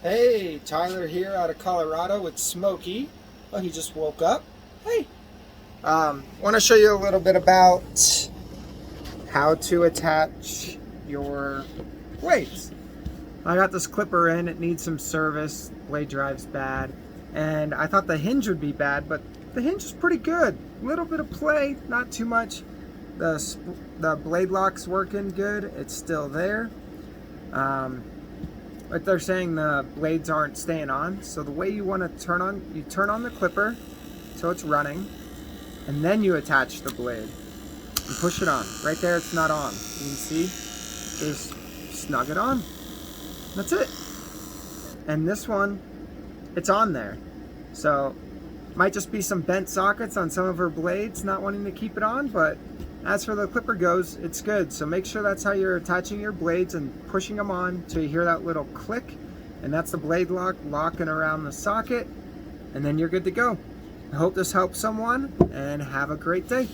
Hey, Tyler here out of Colorado with Smokey. Oh, he just woke up. Hey. Want to show you a little bit about how to attach your blades. I got this clipper in. It needs some service. Blade drive's bad. And I thought the hinge would be bad, but the hinge is pretty good. A little bit of play, not too much. The blade lock's working good. It's still there. But they're saying the blades aren't staying on. So the way you want to you turn on the clipper so it's running, and then you attach the blade and push it on. Right there, it's not on. You can see, just snug it on. That's it. And this one, it's on there. So might just be some bent sockets on some of her blades, not wanting to keep it on, but as for the clipper goes, it's good. So make sure that's how you're attaching your blades and pushing them on till you hear that little click, and that's the blade lock locking around the socket, and then you're good to go. I hope this helps someone, and have a great day.